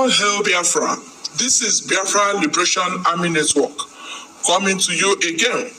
All hail Biafran. This is Biafran Liberation Army Network coming to you again.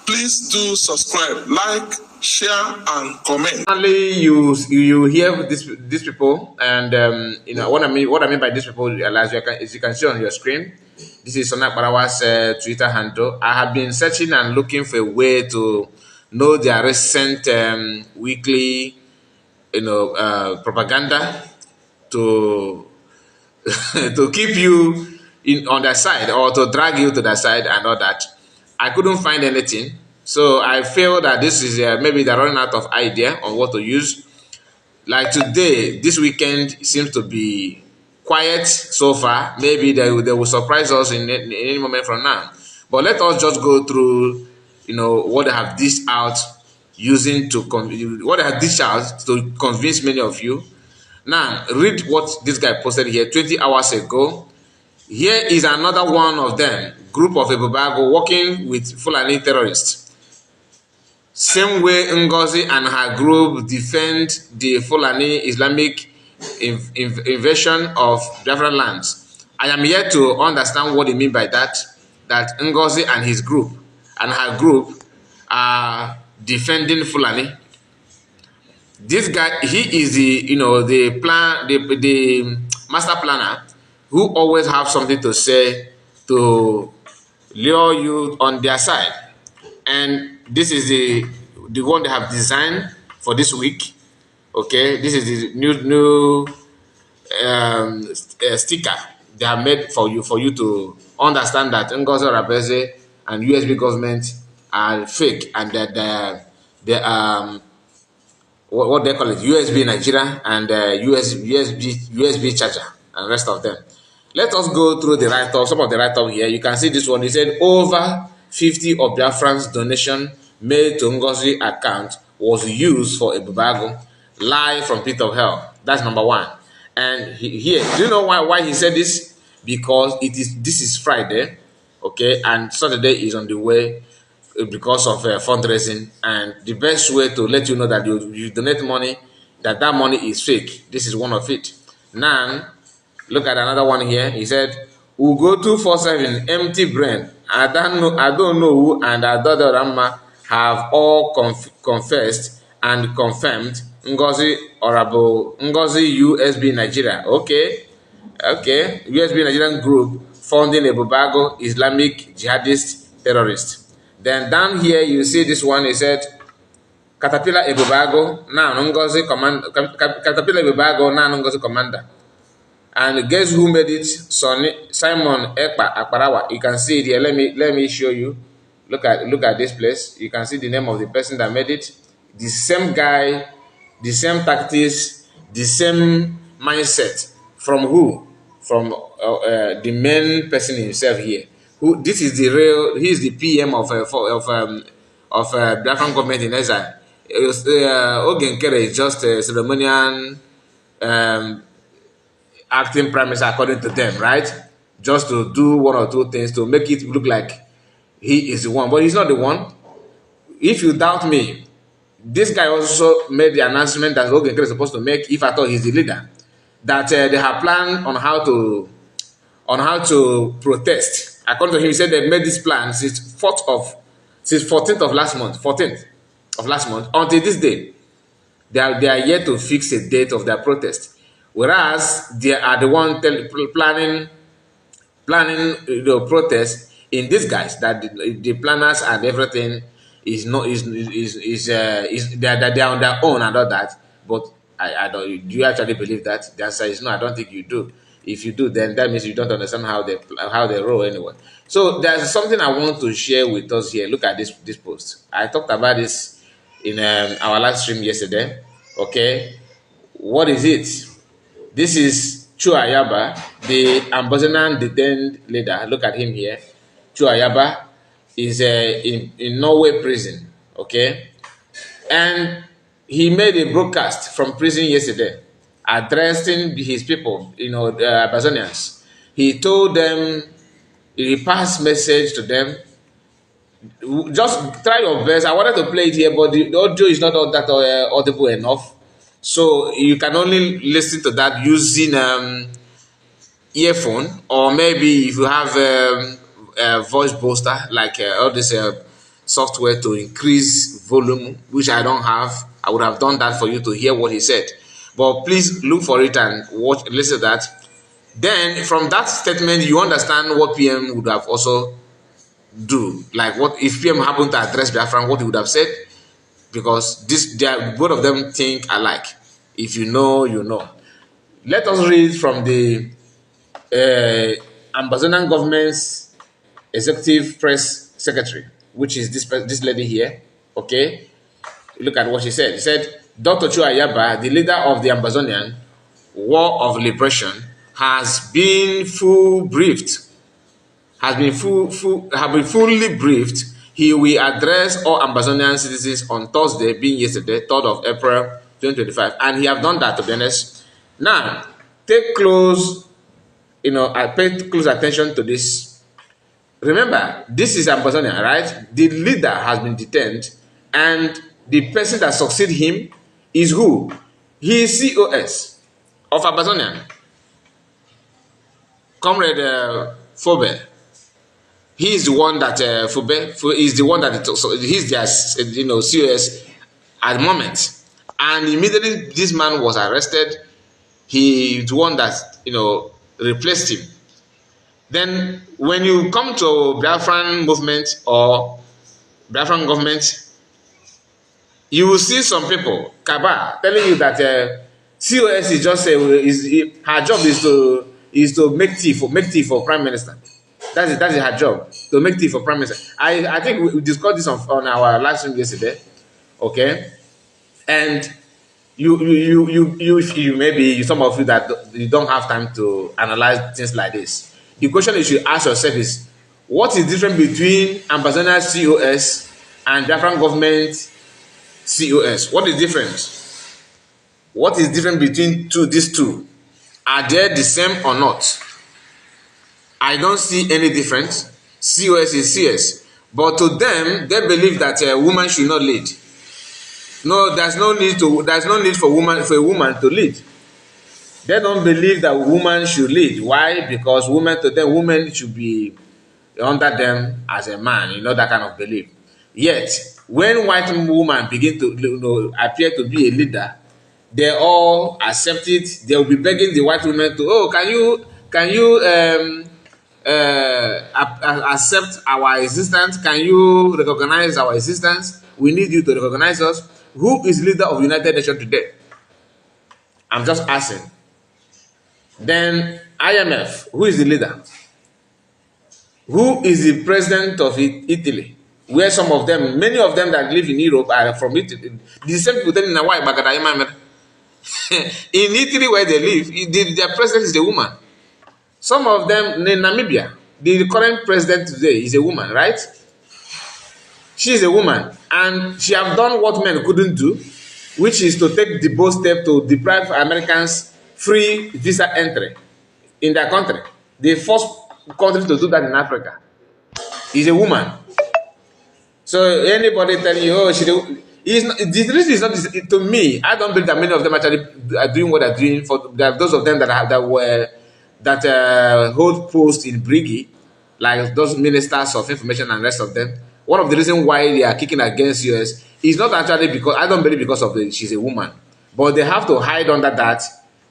Please do subscribe, like, share, and comment. Finally, you hear these people, and what I mean by these people, as you can see on your screen, this is Sonak Barawa's Twitter handle. I have been searching and looking for a way to know their recent weekly, propaganda to to keep you on their side or to drag you to their side and all that. I couldn't find anything, so I feel that this is maybe they're running out of idea on what to use. Like today, this weekend seems to be quiet so far. Maybe they will surprise us in any moment from now. But let us just go through, what they have dished out what they have dished out to convince many of you. Now, read what this guy posted here 20 hours ago. Here is another one of them. Group of Ebubago working with Fulani terrorists. Same way Ngozi and her group defend the Fulani Islamic invasion of Biafran lands. I am here to understand what they mean by that. That Ngozi and his group and her group are defending Fulani. This guy, he is the master planner who always have something to say to lure you on their side. And this is the one they have designed for this week. Okay, this is the new sticker they have made for you to understand that Ngozi Rabeze and USB government are fake and that they what they call it, USB Nigeria and USB charger and rest of them. Let us go through the write-up, some of the write-up here. You can see this one. He said over 50 of Biafran's donation made to Ngozi account was used for Ebubago, live from pit of hell. That's number one. And here, do you know why he said this? Because this is Friday, okay, and Saturday is on the way because of fundraising, and the best way to let you know that you donate money, that money is fake. This is one of it. Now, look at another one here. He said, "We'll go 247 empty brain. I don't know who and Adada Rama have all confessed and confirmed. Ngozi Orabo, Ngozi USB Nigeria. Okay, USB Nigerian group funding Ebubago Islamic jihadist terrorist." Then down here you see this one. He said, Caterpillar Ebubago, now Ngozi Caterpillar Ebubago, now Ngozi commander. And guess who made it? Simon Ekpa Akparawa. You can see it here. Let me show you. Look at this place. You can see the name of the person that made it. The same guy, the same tactics, the same mindset. From who? From the main person himself here. This is the real. He is the PM of Biafran government in exile. Ogenkere is just a ceremonial acting prime minister according to them, right? Just to do one or two things to make it look like he is the one, but he's not the one. If you doubt me, this guy also made the announcement that Ogenkere is supposed to make. If I thought he's the leader, that they have planned on how to protest. According to him, he said they made this plan since 14th of last month, until this day. They are yet to fix a date of their protest. Whereas they are the one planning the protest in disguise, that the planners and everything is they are on their own and all that. But I don't. Do you actually believe that? The answer is no. I don't think you do. If you do, then that means you don't understand how they roll anyway. So there's something I want to share with us here. Look at this post. I talked about this in our live stream yesterday. Okay, what is it? This is Chuayaba, the Ambazonian detained leader. Look at him here. Chuayaba is in Norway prison. Okay, and he made a broadcast from prison yesterday, addressing his people, Amazonians. He told them, he passed message to them. Just try your best. I wanted to play it here, but the audio is not all that audible enough. So you can only listen to that using earphone, or maybe if you have a voice booster, like all this software to increase volume, which I don't have, I would have done that for you to hear what he said. But please look for it and watch, listen to that. Then from that statement, you understand what PM would have also do. Like, what if PM happened to address Biafran, what he would have said, because both of them think alike. If you know, you know. Let us read from the Ambazonian government's executive press secretary, which is this lady here. Okay, look at what she said. She said, Dr. Chua Yaba, the leader of the Ambazonian War of Liberation, has been fully briefed. He will address all Ambazonian citizens on Thursday, being yesterday, 3rd of April 2025, and he have done that, to be honest. Now, I paid close attention to this. Remember, this is Ambazonia, right? The leader has been detained, and the person that succeed him is who? He is COS of Ambazonia, Comrade Fobe. He is the one that Fobe is the one that he's their COS at the moment, and immediately this man was arrested. He is the one that replaced him. Then when you come to Biafran movement or Biafran government, you will see some people, Kaba, telling you that COS is just her job is to make tea for prime minister. That is her job, to make tea for prime minister. I think we discussed this on our live stream yesterday, okay? And some of you that you don't have time to analyze things like this. The question you should ask yourself is, what is different between Ambazonian COS and Biafran government COS? What is different? What is different between these two? Are they the same or not? I don't see any difference. COS is CS, but to them, they believe that a woman should not lead. No, there's no need for a woman to lead. They don't believe that woman should lead. Why? Because women should be under them as a man, that kind of belief. Yet, when white women begin to appear to be a leader, they all accept it. They will be begging the white women to, can you accept our existence? Can you recognize our existence? We need you to recognize us. Who is leader of United Nations today? I'm just asking. Then IMF, who is the leader? Who is the president of Italy? Where many of them that live in Europe are from Italy. The same people in Hawaii, in Italy where they live, their president is a woman. Some of them in Namibia, the current president today is a woman, right? She is a woman, and she have done what men couldn't do, which is to take the bold step to deprive Americans free visa entry in their country. The first country to do that in Africa is a woman. So anybody telling you, the reason is not to me. I don't believe that many of them actually are doing what they're doing. Those of them that hold posts in Briggy, like those ministers of information and rest of them. One of the reasons why they are kicking against US is not actually because, I don't believe because of she's a woman, but they have to hide under that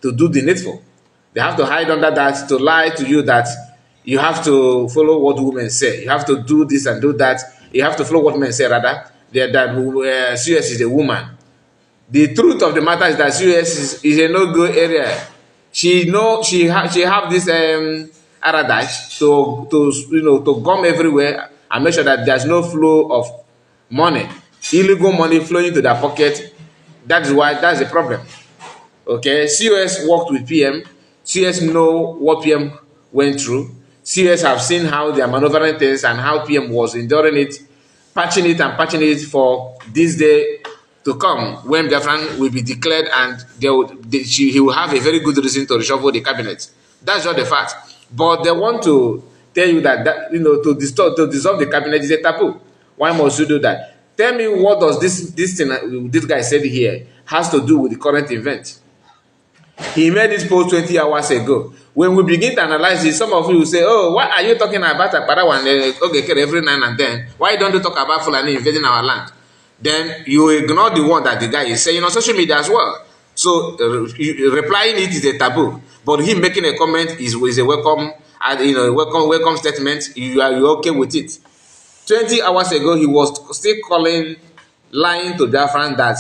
to do the needful. They have to hide under that to lie to you that you have to follow what women say. You have to do this and do that. You have to follow what men say, rather. That CS is a woman. The truth of the matter is that CS is a no-go area. She have this adage to gum everywhere and make sure that there's no flow of money, illegal money flowing into their pocket. That's the problem. Okay, COS worked with PM. CS know what PM went through. CS have seen how they are maneuvering things and how PM was enduring it, patching it for this day to come when Biafran will be declared and he will have a very good reason to reshuffle the cabinet. That's just the fact. But they want to tell you that to dissolve the cabinet is a taboo. Why must you do that? Tell me, what does this thing this guy said here has to do with the current event? He made this post 20 hours ago. When we begin to analyze it, some of you will say, oh, what are you talking about Akparawan? Okay, every now and then. Why don't you talk about Fulani invading our land? Then you ignore the one that the guy is saying on social media as well. So replying it is a taboo. But him making a comment is a welcome, welcome statement. You're okay with it. 20 hours ago, he was still lying to Biafran that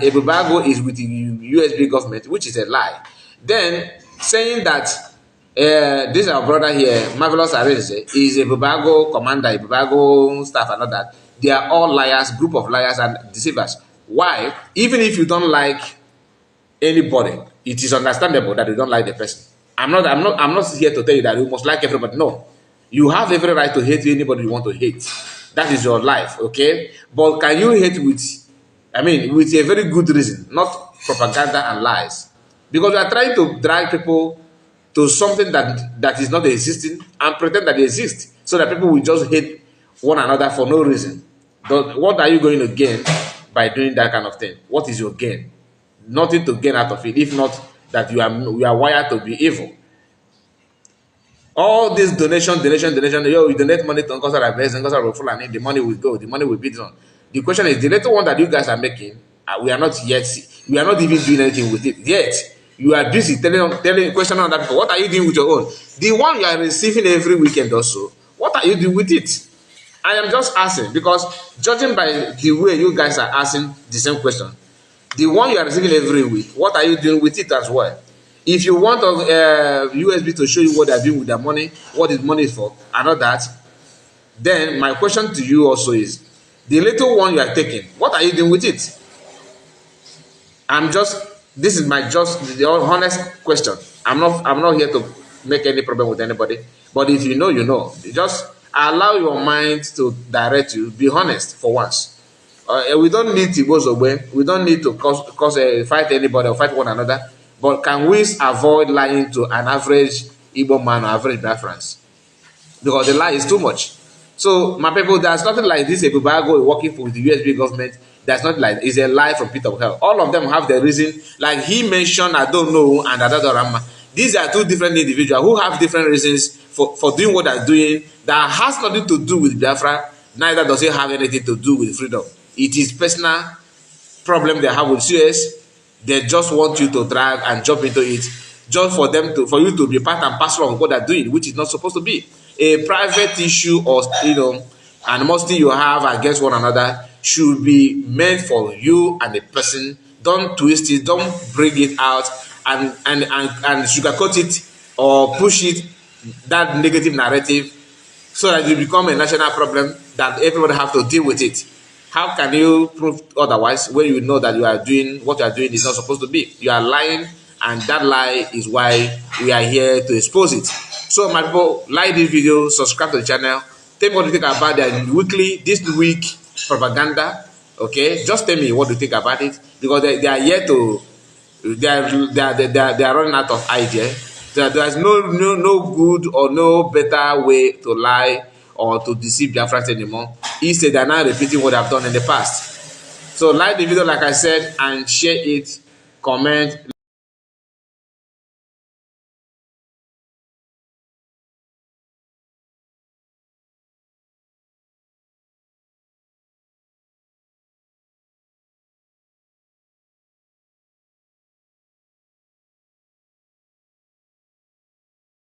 Ebubago is with the USB government, which is a lie. Then saying that this our brother here, Marvelous Areze, is Ebubago commander, Ebubago staff, and all that. They are all liars, group of liars and deceivers. Why? Even if you don't like anybody, it is understandable that you don't like the person. I'm not here to tell you that you must like everybody. No. You have every right to hate anybody you want to hate. That is your life, okay? But can you hate with a very good reason, not propaganda and lies? Because we are trying to drag people to something that is not existing and pretend that they exist, so that people will just hate one another for no reason. What are you going to gain by doing that kind of thing? What is your gain? Nothing to gain out of it, if not that you are wired to be evil. All this donation, you donate money to Nkosara Bless, Nkosara Fulani, the money will go, the money will be done. The question is, the little one that you guys are making, we are not even doing anything with it yet. You are busy questioning other people. What are you doing with your own? The one you are receiving every weekend also, what are you doing with it? I am just asking, because judging by the way you guys are asking the same question, the one you are receiving every week, what are you doing with it as well? If you want USB to show you what they are doing with their money, what the money is for, and all that, then my question to you also is, the little one you are taking, what are you doing with it? This is the honest question. I'm not here to make any problem with anybody. But if you know, you know. Just allow your mind to direct you. Be honest for once. We don't need to go away. We don't need to fight anybody or fight one another. But can we avoid lying to an average Igbo man or average Biafrans? Because the lie is too much. So, my people, there's nothing like this Ebubago working for the USB government. That's not like it's a lie from pit of hell. All of them have their reason. Like he mentioned, I don't know, and Adadorama. These are two different individuals who have different reasons for doing what they're doing that has nothing to do with Biafra. Neither does it have anything to do with freedom. It is personal problem they have with CS. They just want you to drag and jump into it, just for you to be part and parcel of what they're doing, which is not supposed to be a private issue, or animosity you have against one another should be meant for you and the person. Don't twist it, don't bring it out and sugarcoat it or push it, that negative narrative, so that you become a national problem that everybody have to deal with it. How can you prove otherwise when you know that what you are doing is not supposed to be? You are lying, and that lie is why we are here to expose it. So my people, like this video, subscribe to the channel. Tell me what you think about this week propaganda. Okay, just tell me what you think about it, because they are here to they are running out of ideas. There is no good or no better way to lie or to deceive Biafrans anymore. Instead, they are now repeating what they have done in the past. So like the video, like I said, and share it, comment.